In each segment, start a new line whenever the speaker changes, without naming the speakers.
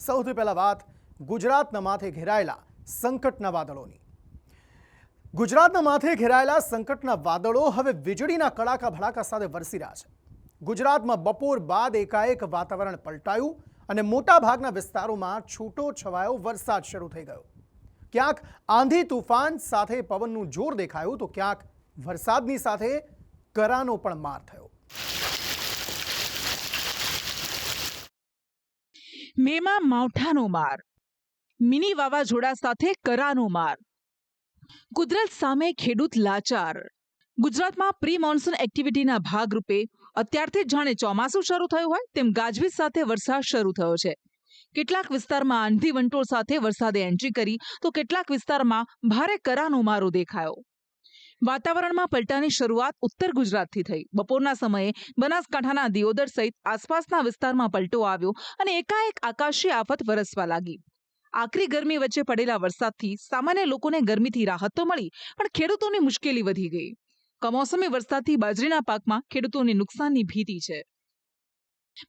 સૌથી પહેલા વાત ગુજરાતના માથે ઘેરાયેલા સંકટના વાદળોની। ગુજરાતના માથે ઘેરાયેલા સંકટના વાદળો હવે વીજળીના કડાકા ભડાકા સાથે વરસી રહ્યા છે। ગુજરાતમાં બપોર બાદ એકાએક વાતાવરણ પલટાયું અને મોટા ભાગના વિસ્તારોમાં છૂટો છવાયો વરસાદ શરૂ થઈ ગયો। ક્યાંક આંધી તૂફાન સાથે પવનનું જોર દેખાયું તો ક્યાંક વરસાદની સાથે કરાનો પણ માર થયો।
મેમાં માવઠાનો માર, મિની વાવાઝોડા સાથે કરાનો માર, કુદરત સામે ખેડૂત લાચાર। ગુજરાતમાં પ્રી મોન્સૂન એક્ટિવિટીના ભાગરૂપે અત્યારથી જ જાણે ચોમાસું શરૂ થયું હોય તેમ ગાજવીજ સાથે વરસાદ શરૂ થયો છે। કેટલાક વિસ્તારમાં આંધી વંટોળ સાથે વરસાદે એન્ટ્રી કરી તો કેટલાક વિસ્તારમાં ભારે કરાનો મારો દેખાયો। વાતાવરણમાં પલટાની શરૂઆત ઉત્તર ગુજરાતથી થઈ। બપોરના સમયે બનાસકાંઠાના દિયોદર સહિત આસપાસના વિસ્તારમાં પલટો આવ્યો અને એકાએક આકાશી આફત વરસવા લાગી। આકરી ગરમી વચ્ચે પડેલા વરસાદથી સામાન્ય લોકોને ગરમીથી રાહત તો મળી, પણ ખેડૂતોની મુશ્કેલી વધી ગઈ। કમોસમી વરસાદથી બાજરીના પાકમાં ખેડૂતોને નુકસાનની ભીતિ છે।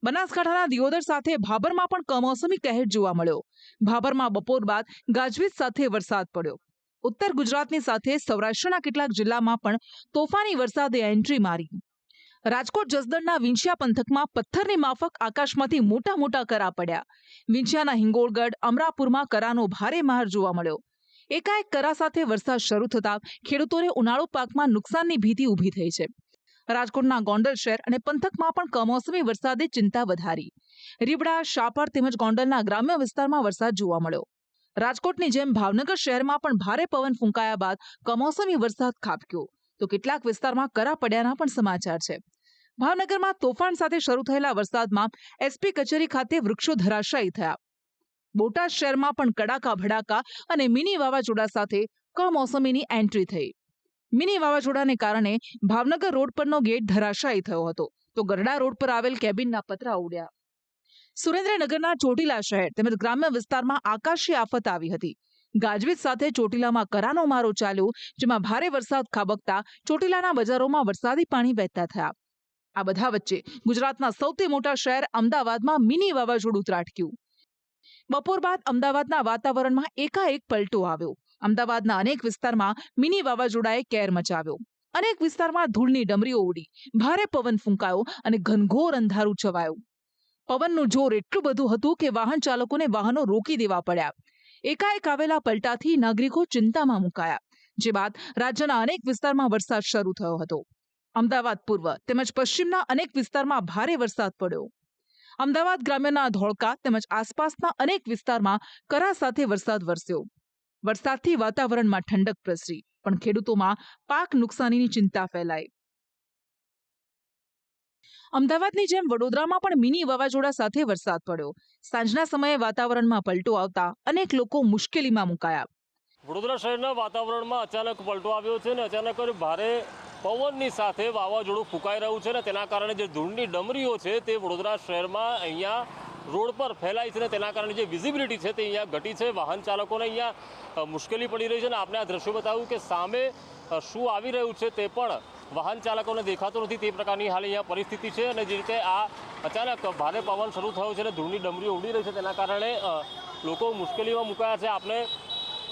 બનાસકાંઠાના દિયોદર સાથે ભાભરમાં પણ કમોસમી કહેર જોવા મળ્યો। ભાભરમાં બપોર બાદ ગાજવીજ સાથે વરસાદ પડ્યો। ઉત્તર ગુજરાતની સાથે સૌરાષ્ટ્રના કેટલાક જિલ્લામાં પણ તોફાની વરસાદે એન્ટ્રી મારી। રાજકોટ જસદણના વિંછિયા પંથકમાં પથ્થરની માફક આકાશમાંથી મોટા મોટા કરા પડ્યા। વિંછિયાના હિંગોળગઢ, અમરાપુરમાં કરાનો ભારે માર જોવા મળ્યો। એકાએક કરા સાથે વરસાદ શરૂ થતા ખેડૂતોને ઉનાળુ પાકમાં નુકસાનની ભીતિ ઊભી થઈ છે। રાજકોટના ગોંડલ શહેર અને પંથકમાં પણ કમોસમી વરસાદે ચિંતા વધારી। રીબડા, શાપર તેમજ ગોંડલના ગ્રામ્ય વિસ્તારમાં વરસાદ જોવા મળ્યો। રાજકોટની જેમ ભાવનગર શહેરમાં પણ ભારે પવન ફૂંકાયા બાદ કમોસમી વરસાદ ખાબક્યો તો કેટલાક વિસ્તારમાં કરા પડ્યાના પણ સમાચાર છે। ભાવનગરમાં તોફાન સાથે શરૂ થયેલા વરસાદમાં એસપી કચેરી ખાતે વૃક્ષો ધરાશાયી થયા। બોટાદ શહેરમાં પણ કડાકા ભડાકા અને મિની વાવાઝોડા સાથે કમોસમીની એન્ટ્રી થઈ। મિની વાવાઝોડાને કારણે ભાવનગર રોડ પરનો ગેટ ધરાશાયી થયો હતો તો ગરડા રોડ પર આવેલ કેબિનના પતરા ઉડ્યા। સુરેન્દ્રનગરના ચોટીલા શહેર તેમજ ગ્રામ્ય વિસ્તારમાં આકાશી આફત આવી હતી। ગાજવીજ સાથે ચોટીલામાં કરાનો મારો ચાલ્યો, જેમાં ભારે વરસાદ ખાબકતા ચોટીલાના બજારોમાં વરસાદી પાણી વહેતા થયા। આ બધા વચ્ચે ગુજરાતના સૌથી મોટા શહેર અમદાવાદમાં મિની વાવાઝોડું ત્રાટક્યું। બપોર બાદ અમદાવાદના વાતાવરણમાં એકાએક પલટો આવ્યો। અમદાવાદના અનેક વિસ્તારમાં મિની વાવાઝોડાએ કેર મચાવ્યો। અનેક વિસ્તારમાં ધૂળની ડમરીઓ ઉડી, ભારે પવન ફૂંકાયો અને ઘનઘોર અંધારું છવાયું। પવનનું જોર એટલું બધું હતું કે વાહન ચાલકોને વાહનો રોકી દેવા પડ્યા। એકાએક આવેલા પલટાથી નાગરિકો ચિંતામાં મુકાયા, જે બાદ રાજ્યના અનેક વિસ્તારમાં વરસાદ શરૂ થયો હતો। અમદાવાદ પૂર્વ તેમજ પશ્ચિમના અનેક વિસ્તારમાં ભારે વરસાદ પડ્યો। અમદાવાદ ગ્રામ્યના ધોળકા તેમજ આસપાસના અનેક વિસ્તારમાં કરા સાથે વરસાદ વરસ્યો। વરસાદથી વાતાવરણમાં ઠંડક પ્રસરી, પણ ખેડૂતોમાં પાક નુકસાનીની ચિંતા ફેલાઈ। અમદાવાદની જેમ વડોદરામાં પણ મિની વાવાઝોડા સાથે વરસાદ પડ્યો। સાંજના સમયે વાતાવરણમાં પલટો આવતા અનેક લોકો મુશ્કેલીમાં મુકાયા।
વડોદરા શહેરના વાતાવરણમાં અચાનક પલટો આવ્યો છે ને અચાનક ભારે પવનની સાથે વાવાઝોડું ફૂંકાઈ રહ્યું છે ને તેના કારણે જે ધૂળની ડમરીઓ છે તે વડોદરા શહેરમાં અહીંયા રોડ પર ફેલાઈ છે ને તેના કારણે જે વિઝિબિલિટી છે તે અહીંયા ઘટી છે। વાહન ચાલકોને અહીંયા મુશ્કેલી પડી રહી છે ને આપણે આ દ્રશ્યો બતાવ્યું કે સામે શું આવી રહ્યું છે તે પણ વાહન ચાલકોને દેખાતું નથી, તે પ્રકારની હાલ અહીંયા પરિસ્થિતિ છે। અને જે રીતે આ અચાનક ભારે પવન શરૂ થયો છે અને ધૂળની ડમરીઓ ઉડી રહી છે તેના કારણે લોકો મુશ્કેલીમાં મુકાયા છે। આપણે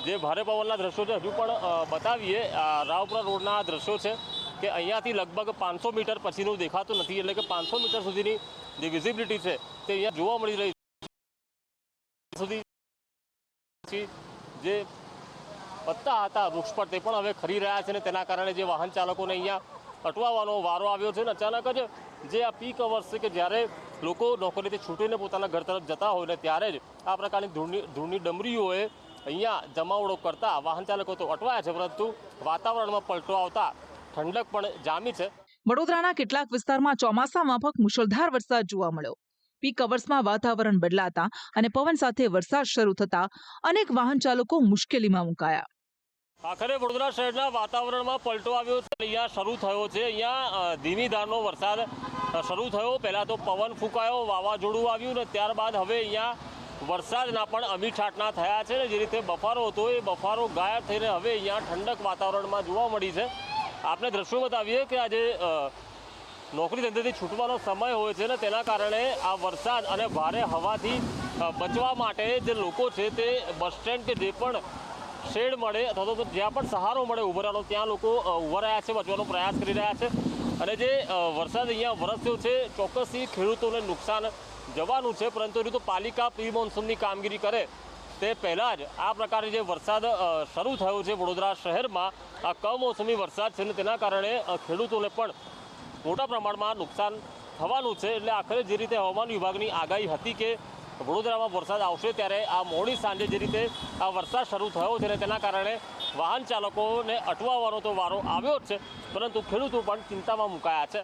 જે ભારે પવનના દ્રશ્યો છે હજુ પણ બતાવીએ। રાવપુરા રોડના દ્રશ્યો છે કે અહીંયાથી લગભગ 500 મીટર પછીનું દેખાતું નથી, એટલે કે 500 મીટર સુધીની જે વિઝિબિલિટી છે તે અહીંયા જોવા મળી રહી સુધી જે પત્તા હતા વૃક્ષ પર તે પણ હવે ખરી રહ્યા છે ને તેના કારણે જે વાહન ચાલકોને અહીંયા અટવાવાનો વારો આવ્યો છે ને અચાનક જ જે આ પીક અવર્સ છે કે જ્યારે લોકો નોકરીથી છૂટીને પોતાના ઘર તરફ જતા હોય ને ત્યારે જ આ પ્રકારની ધૂળની ડમરીઓએ અહીંયા જમાવડો કરતા વાહન ચાલકો તો અટવાયા છે, પરંતુ વાતાવરણમાં પલટો આવતા ઠંડક પણ જામી છે।
વડોદરાના કેટલાક વિસ્તારમાં ચોમાસા માફક મુશળધાર વરસાદ જોવા મળ્યો। પીક અવર્સમાં વાતાવરણ બદલાતા અને પવન સાથે વરસાદ શરૂ થતા અનેક વાહન ચાલકો મુશ્કેલીમાં મુકાયા।
આખરે વડોદરા શહેરના વાતાવરણમાં પલટો આવ્યો છે। અહીંયા શરૂ થયો છે, અહીંયા ધીમી ધારનો વરસાદ શરૂ થયો। પહેલાં તો પવન ફૂંકાયો, વાવાઝોડું આવ્યું ને ત્યારબાદ હવે અહીંયા વરસાદના પણ અમીઠાટના થયા છે ને જે રીતે બફારો હતો એ બફારો ગાયબ થઈને હવે અહીંયા ઠંડક વાતાવરણમાં જોવા મળી છે। આપણે દ્રશ્યો બતાવીએ કે આજે નોકરી ધંધેથી છૂટવાનો સમય હોય છે ને તેના કારણે આ વરસાદ અને ભારે હવાથી બચવા માટે જે લોકો છે તે બસ સ્ટેન્ડ કે જે પણ શેડ મળે અથવા તો જ્યાં પણ સહારો મળે ઊભો રહેવાનો ત્યાં લોકો ઊભા રહ્યા છે, બચવાનો પ્રયાસ કરી રહ્યા છે. અને જે વરસાદ અહીંયા વરસ્યો છે ચોક્કસથી ખેડૂતોને નુકસાન જવાનું છે, પરંતુ એની તો પાલિકા પ્રી મોન્સૂનની કામગીરી કરે તે પહેલાં જ આ પ્રકારે જે વરસાદ શરૂ થયો છે વડોદરા શહેરમાં, આ કમોસમી વરસાદ છે ને તેના કારણે ખેડૂતોને પણ મોટા પ્રમાણમાં નુકસાન થવાનું છે. એટલે આખરે જે રીતે હવામાન વિભાગની આગાહી હતી કે વડોદરામાં વરસાદ આવશે, ત્યારે આ મોડી સાંજે જે રીતે આ વરસાદ શરૂ થયો છે ને તેના કારણે વાહન ચાલકોને અટવાવાનો તો વારો આવ્યો જ છે, પરંતુ ખેડૂતો પણ ચિંતામાં મુકાયા છે.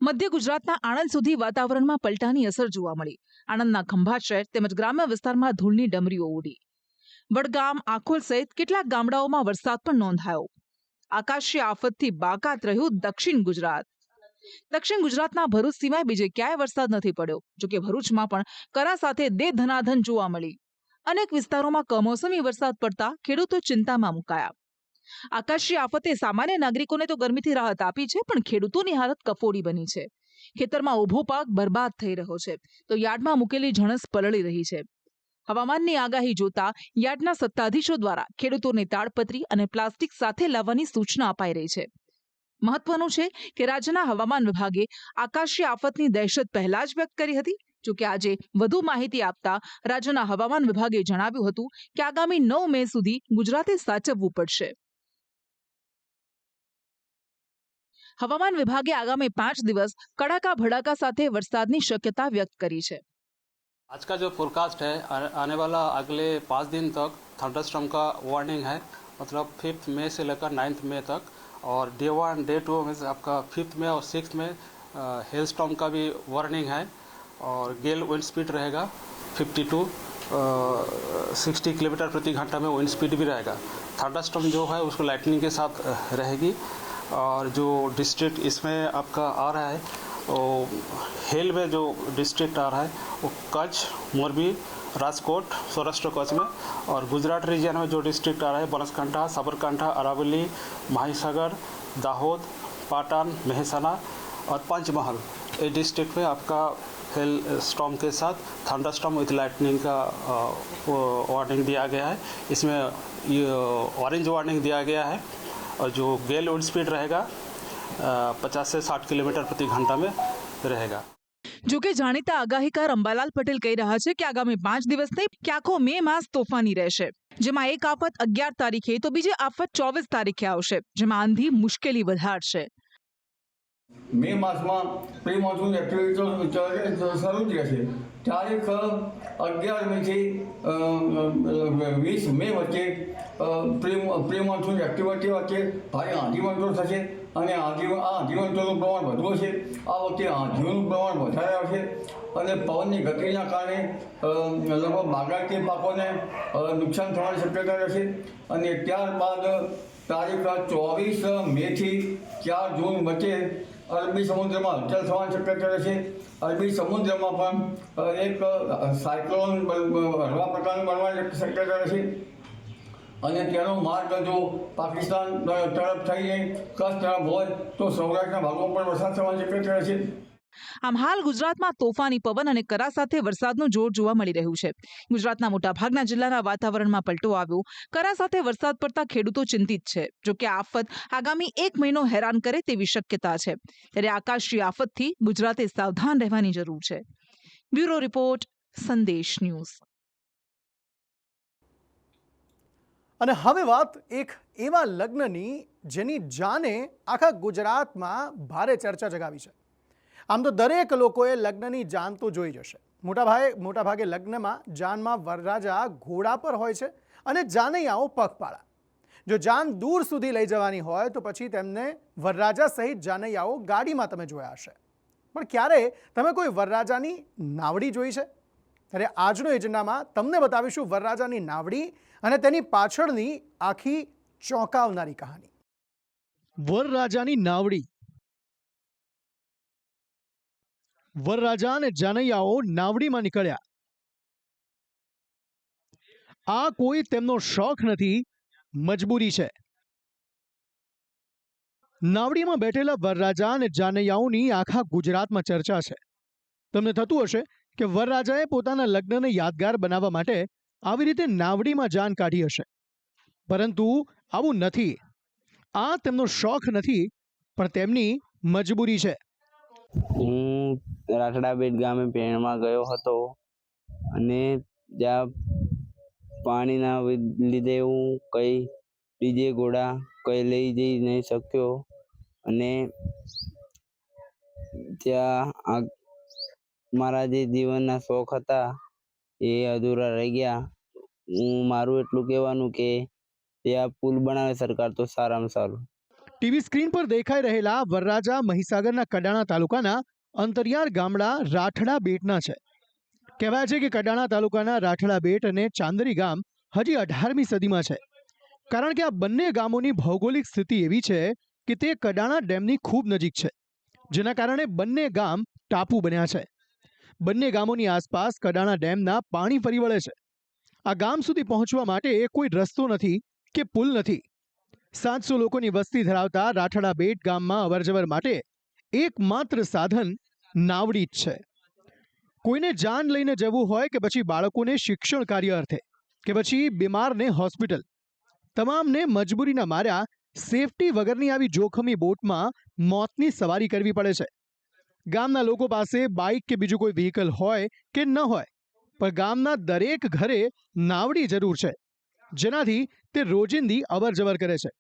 મધ્ય ગુજરાતના આણંદ સુધી વાતાવરણમાં પલટાની અસર જોવા મળી. આણંદના ખંભાત શહેર તેમજ ગ્રામ્ય વિસ્તારમાં ધૂળની ડમરીઓ ઉડી. વડગામ, આખોલ સહિત કેટલાક ગામડાઓમાં વરસાદ પણ નોંધાયો. આકાશી આફતથી બાકાત રહ્યું દક્ષિણ ગુજરાત. દક્ષિણ ગુજરાતના ભરૂચ સિવાય બીજે ક્યાંય વરસાદ નથી પડ્યો. જોકે ભરૂચમાં પણ કરા સાથે દે ધનાધન જોવા મળી. અનેક વિસ્તારોમાં કમોસમી વરસાદ પડતા ખેડૂતો ચિંતામાં મુકાયા. આકાશી આફતે સામાન્ય નાગરિકોને તો ગરમીથી રાહત આપી છે, પણ ખેડૂતોની હાલત કફોડી બની છે. ખેતરમાં ઊભો પાક બરબાદ થઈ રહ્યો છે, તો યાર્ડમાં મૂકેલી જણસ પલળી રહી છે. હવામાનની આગાહી જોતા યાર્ડના સત્તાધીશો દ્વારા ખેડૂતોને તાડપત્રી અને પ્લાસ્ટિક સાથે લાવવાની સૂચના અપાઈ રહી છે. મહત્વનું છે કે રાજ્યના હવામાન વિભાગે આકાશી આફતની દહેશત પહેલા જ વ્યક્ત કરી હતી. જોકે આજે વધુ માહિતી આપતા રાજ્યના હવામાન વિભાગે જણાવ્યું હતું કે આગામી 9 મે સુધી ગુજરાતે સાચવવું પડશે. હવામાન વિભાગે આગામી 5 દિવસ કડાકા ભડાકા સાથે વરસાદની શક્યતા વ્યક્ત કરી છે.
आज का जो फोरकास्ट है आने वाला अगले 5 दिन तक थंडरस्टॉर्म का वार्निंग है, मतलब 5th मई से लेकर 9th मई तक. और डे 1 डे 2 में आपका 5th मई और 6th में हेल स्टॉर्म का भी वार्निंग है. और गेल विंड स्पीड रहेगा 52 60 किलोमीटर प्रति घंटा में विंड स्पीड भी रहेगा. थंडरस्टॉर्म जो है उसको लाइटनिंग के साथ रहेगी. और जो डिस्ट्रिक्ट इसमें आपका आ रहा है वो हेल में जो डिस्ट्रिक्ट आ रहा है वो कच्छ, मोरबी, राजकोट, सौराष्ट्र कच्छ में. और गुजरात रीजन में जो डिस्ट्रिक्ट आ रहा है बनासकांठा, साबरकांठा, अरावली, माहीसागर, दाहोद, पाटन, मेहसाना और पंचमहल, ये डिस्ट्रिक्ट में आपका हेल स्टॉर्म के साथ थंडरस्टॉर्म विथ लाइटनिंग का वार्निंग दिया गया है. इसमें ये ऑरेंज वार्निंग दिया गया है. और जो गेल विंड स्पीड रहेगा 50 से 60 किलोमीटर प्रति घंटा में रहेगा.
જોકે જાણીતા આગાહીકાર અંબાલાલ પટેલ કહી રહ્યા છે કે આગામી 5 દિવસ નહીં કે આખો મે માસ તોફાની રહેશે, જેમાં એક આફત 11 તારીખે તો બીજી આફત 24 તારીખે આવશે, જેમાં આંધી મુશ્કેલી વધારશે.
મે માસમાં પ્રી મોન્સૂન એક્ટિવિટી શરૂ જ રહેશે. તારીખ 11 મેથી 20 મે વચ્ચે પ્રી મોન્સૂન એક્ટિવિટી વચ્ચે ભારે આંધી વંટોળ થશે અને આંધી વંટોળનું પ્રમાણ વધુ છે. આ વખતે આંધીઓનું પ્રમાણ વધારે આવશે અને પવનની ગતિના કારણે લગભગ બાગાયતી પાકોને નુકસાન થવાની શક્યતા રહેશે. અને ત્યારબાદ તારીખ 24 મેથી 4 જૂન વચ્ચે અરબી સમુદ્રમાં હલચલ થવાની શક્યતા રહેશે. અરબી સમુદ્રમાં પણ એક સાયક્લોન હળવા પ્રકારનું બનવાની શક્યતા રહેશે. અને તેનો માર્ગ જો પાકિસ્તાન તરફ થઈને કચ્છ તરફ હોય તો સૌરાષ્ટ્રના ભાગોમાં પણ વરસાદ થવાની શક્યતા રહેશે.
આમ હાલ ગુજરાતમાં તોફાની પવન અને કરા સાથે વરસાદનું જોર જોવા મળી રહ્યું છે. ગુજરાતના મોટાભાગના જિલ્લાના વાતાવરણમાં પલટો આવ્યો. કરા સાથે વરસાદ પડતા ખેડૂતો ચિંતિત છે. જોકે આફત આગામી 1 મહિનો હેરાન કરે તેવી શક્યતા છે. ત્યારે આકાશી આફતથી ગુજરાતે સાવધાન રહેવાની જરૂર છે. બ્યુરો રિપોર્ટ, સંદેશ ન્યૂઝ.
અને હવે વાત એક એવા લગ્નની જેની જાને આખા ગુજરાતમાં ભારે ચર્ચા જગાવી છે. આમ તો દરેક લોકોએ લગ્નની જાન તો જોઈ જશે. મોટાભાગે લગ્નમાં જાનમાં વરરાજા ઘોડા પર હોય છે અને જાનૈયાઓ પગપાળા. જો જાન દૂર સુધી લઈ જવાની હોય તો પછી તેમને વરરાજા સહિત જાનૈયાઓ ગાડીમાં તમે જોયા હશે. પણ ક્યારે તમે કોઈ વરરાજાની નાવડી જોઈ છે? ત્યારે આજનો એજન્ડામાં તમને બતાવીશું વરરાજાની નાવડી અને તેની પાછળની આખી ચોંકાવનારી કહાની. વરરાજાની નાવડી. વરરાજા અને જાનૈયાઓ નાવડીમાં નીકળ્યા. આ કોઈ તેમનો શોખ નથી, મજબૂરી છે. નાવડીમાં બેઠેલા વરરાજા અને જાનૈયાઓની આખા ગુજરાતમાં ચર્ચા છે. તમને થતું હશે કે વરરાજાએ પોતાના લગ્નને યાદગાર બનાવવા માટે આવી રીતે નાવડીમાં જાન કાઢી હશે, પરંતુ આવું નથી. આ તેમનો શોખ નથી, પણ તેમની મજબૂરી છે.
હું રાઠડાબેટ ગામે પેણમાં ગયો હતો અને ત્યાં પાણીના લીધે હું કઈ ડીજે ઘોડા કઈ લઈ જઈ નહીં શક્યો અને ત્યાં મારા જે જીવનના શોખ હતા એ અધૂરા રહી ગયા. હું મારું એટલું કહેવાનું કે ત્યાં પુલ બનાવે સરકાર તો સારામાં સારું.
ટીવી સ્ક્રીન પર દેખાઈ રહેલા વરરાજા મહીસાગરના કડાણા તાલુકાના અંતરિયાળ ગામડા રાઠડા બેટના છે. કહેવાય છે કે કડાણા તાલુકાના રાઠડા બેટ અને ચાંદરી ગામ હજી 18મી સદીમાં છે, કારણ કે આ બંને ગામોની ભૌગોલિક સ્થિતિ એવી છે કે તે કડાણા ડેમની ખૂબ નજીક છે, જેના કારણે બંને ગામ ટાપુ બન્યા છે. બંને ગામોની આસપાસ કડાણા ડેમના પાણી ફરી વળે છે. આ ગામ સુધી પહોંચવા માટે કોઈ રસ્તો નથી કે પુલ નથી. 700 લોકોની વસ્તી ધરાવતા રાઠડા બેટ ગામમાં અવરજવર માટે એકમાત્ર સાધન નાવડી જ છે. કોઈને જાન લઈને જવું હોય કે પછી બાળકોને શિક્ષણ કાર્ય અર્થે કે પછી બીમારને હોસ્પિટલ, તમામને મજબૂરીના માર્યા સેફટી વગરની આવી જોખમી બોટમાં મોતની સવારી કરવી પડે છે. ગામના લોકો પાસે બાઇક કે બીજું કોઈ વ્હીકલ હોય કે ન હોય, પણ ગામના દરેક ઘરે નાવડી જરૂર છે, જેનાથી તે રોજિંદી અવરજવર કરે છે.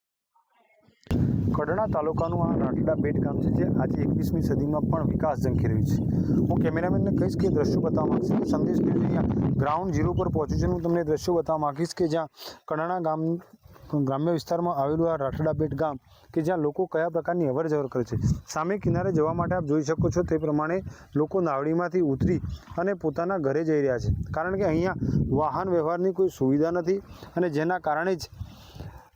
કડાણા તાલુકાનું આ રાઠડા બેટ ગામ છે, જે આજે 21મી સદીમાં પણ વિકાસ ઝંખી રહ્યું છે. હું કેમેરામેનને કહીશ કે દ્રશ્યો બતાવવા માગીશ. હું સંદેશ ન્યૂઝ અહીંયા ગ્રાઉન્ડ ઝીરો પર પહોંચ્યું છે. હું તમને દ્રશ્યો બતાવવા માગીશ કે જ્યાં કડાણા ગામ ગ્રામ્ય વિસ્તારમાં આવેલું આ રાઠડા બેટ ગામ કે જ્યાં લોકો કયા પ્રકારની અવરજવર કરે છે. સામે કિનારે જવા માટે આપ જોઈ શકો છો તે પ્રમાણે લોકો નાવડીમાંથી ઉતરી અને પોતાના ઘરે જઈ રહ્યા છે, કારણ કે અહીંયા વાહન વ્યવહારની કોઈ સુવિધા નથી અને જેના કારણે જ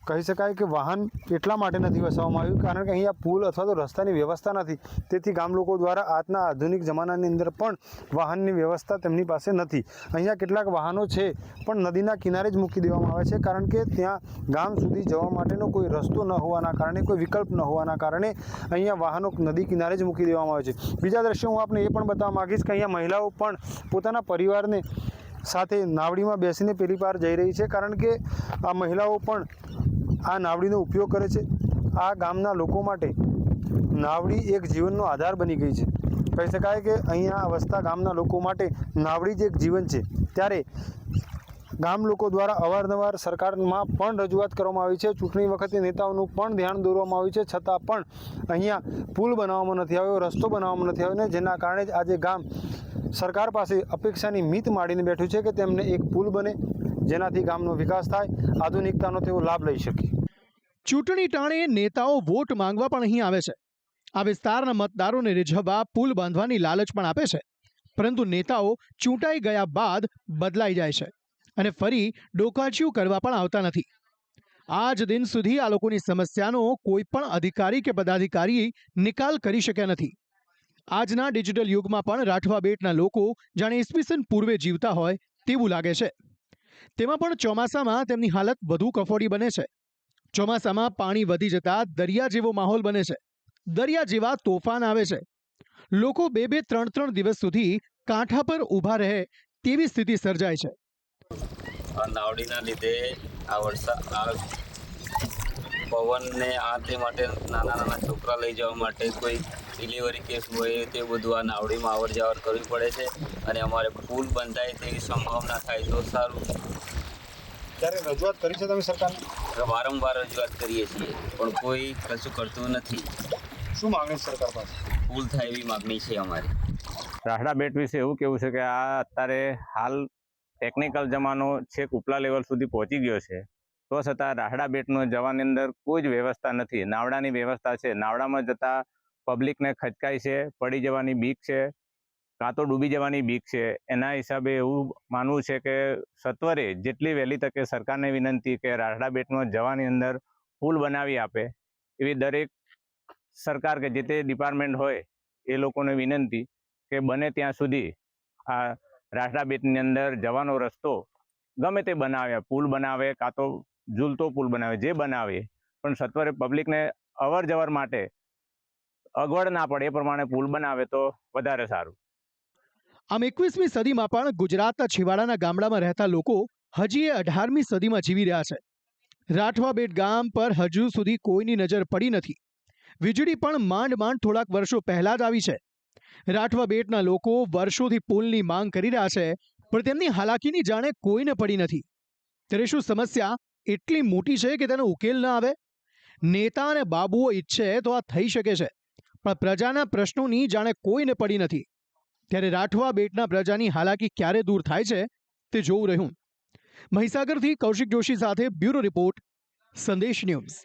કહી શકાય કે વાહન એટલા માટે નથી વસાવવામાં આવ્યું કારણ કે અહીંયા પુલ અથવા તો રસ્તાની વ્યવસ્થા નથી. તેથી ગામ લોકો દ્વારા આજના આધુનિક જમાનાની અંદર પણ વાહનની વ્યવસ્થા તેમની પાસે નથી. અહીંયા કેટલાક વાહનો છે પણ નદીના કિનારે જ મૂકી દેવામાં આવે છે, કારણ કે ત્યાં ગામ સુધી જવા માટેનો કોઈ રસ્તો ન હોવાના કારણે, કોઈ વિકલ્પ ન હોવાના કારણે અહીંયા વાહનો નદી કિનારે જ મૂકી દેવામાં આવે છે. બીજા દ્રશ્યો હું આપને એ પણ બતાવવા માગીશ કે અહીંયા મહિલાઓ પણ પોતાના પરિવારને સાથે નાવડીમાં બેસીને પેલી પાર જઈ રહી છે, કારણ કે આ મહિલાઓ પણ આ નાવડીનો ઉપયોગ કરે છે. આ ગામના લોકો માટે નાવડી એક જીવનનો આધાર બની ગઈ છે. કહી શકાય કે અહીંયા વસતા ગામના લોકો માટે નાવડી જ એક જીવન છે. ત્યારે ગામ લોકો દ્વારા અવારનવાર સરકારમાં પણ રજૂઆત કરવામાં આવી છે. ચૂંટણી વખતે નેતાઓનું પણ ધ્યાન દોરવામાં આવ્યું છે, છતાં પણ અહીંયા પુલ બનાવવામાં નથી આવ્યો, રસ્તો બનાવવામાં નથી આવ્યો, ને જેના કારણે જ આજે ગામ સરકાર પાસે અપેક્ષાની મીત માંડીને બેઠું છે કે તેમને એક પુલ બને, જેનાથી ગામનો વિકાસ થાય, આધુનિકતાનો તેઓ લાભ લઈ શકે.
ચૂંટણી ટાણે નેતાઓ વોટ માંગવા પણ અહીં આવે છે. આ વિસ્તારના મતદારોને રીઝવવા પુલ બાંધવાની લાલચ પણ આપે છે, પરંતુ નેતાઓ ચૂંટાઈ ગયા બાદ બદલાઈ જાય છે અને ફરી ડોકાચિયું કરવા પણ આવતા નથી. આજ દિન સુધી આ લોકોની સમસ્યાનો કોઈ પણ અધિકારી કે પદાધિકારી નિકાલ કરી શક્યા નથી. આજના ડિજિટલ યુગમાં પણ રાઠવા બેટના લોકો જાણે ઈસવીસન પૂર્વે જીવતા હોય તેવું લાગે છે. તેમાં પણ ચોમાસામાં તેમની હાલત વધુ કફોડી બને છે. ચોમાસામાં પાણી વધી જતા દરિયા જેવો માહોલ બને છે. દરિયા જેવા તોફાન આવે છે. લોકો 2-3 દિવસ સુધી કાંઠા પર ઊભા રહે તેવી સ્થિતિ સર્જાય છે.
આ નાવડીના લીધે આ વરસાદ પવનને આ તે માટે નાના છોકરા લઈ જવા માટે કોઈ ડિલિવરી કેસ હોય તે બધું આ નાવડીમાં અવર જવર કરવી પડે છે અને અમારે પુલ બંધાય તેવી સંભાવના થાય તો સારું.
ત્યારે રજૂઆત કરી છે તમે સરકારને?
વારંવાર રજૂઆત કરીએ છીએ પણ કોઈ કશું કરતું નથી.
શું માંગણી સરકાર પાસે?
પુલ થાય એવી માગણી છે અમારી.
રાઠડા બેટ વિશે એવું કેવું છે કે આ અત્યારે હાલ ટેકનિકલ જમાનો છેક ઉપલા લેવલ સુધી પહોંચી ગયો છે, તો છતાં રાઠડા બેટનો જવાની અંદર કોઈ જ વ્યવસ્થા નથી. નાવડાની વ્યવસ્થા છે, નાવડામાં જતા પબ્લિકને ખચકાય છે, પડી જવાની બીક છે, કાં તો ડૂબી જવાની બીક છે. એના હિસાબે એવું માનવું છે કે સત્વરે જેટલી વહેલી તકે સરકારને વિનંતી કે રાઠડા બેટમાં જવાની અંદર પુલ બનાવી આપે એવી દરેક સરકાર કે જે તે ડિપાર્ટમેન્ટ હોય એ લોકોને વિનંતી કે બને ત્યાં સુધી આ રાઠડા બેટની અંદર જવાનો રસ્તો ગમે તે બનાવે, પુલ બનાવે કાં તો ઝૂલતો પુલ બનાવે, જે બનાવે, પણ સત્વરે પબ્લિકને અવર જવર માટે અગવડ ના પડે એ પ્રમાણે પુલ બનાવે તો વધારે સારું.
આમ 21મી સદીમાં પણ ગુજરાતના છેવાડાના ગામડામાં રહેતા લોકો હજી એ 18મી સદીમાં જીવી રહ્યા છે. રાઠવા બેટ ગામ પર હજુ સુધી કોઈની નજર પડી નથી. વીજળી પણ માંડ થોડાક વર્ષો પહેલા જ આવી છે. રાઠવા બેટના લોકો વર્ષોથી પુલની માંગ કરી રહ્યા છે, પણ તેમની હાલાકીની જાણે કોઈને પડી નથી. ત્યારે શું સમસ્યા એટલી મોટી છે કે તેનો ઉકેલ ન આવે? નેતા અને બાબુઓ ઈચ્છે તો આ થઈ શકે છે, પણ પ્રજાના પ્રશ્નોની જાણે કોઈને પડી નથી. ત્યારે રાઠવા બેટના પ્રજાની હાલાકી ક્યારે દૂર થાય છે તે જોવું રહ્યું. મહીસાગરથી કૌશિક જોશી સાથે બ્યુરો રિપોર્ટ, સંદેશ ન્યૂઝ.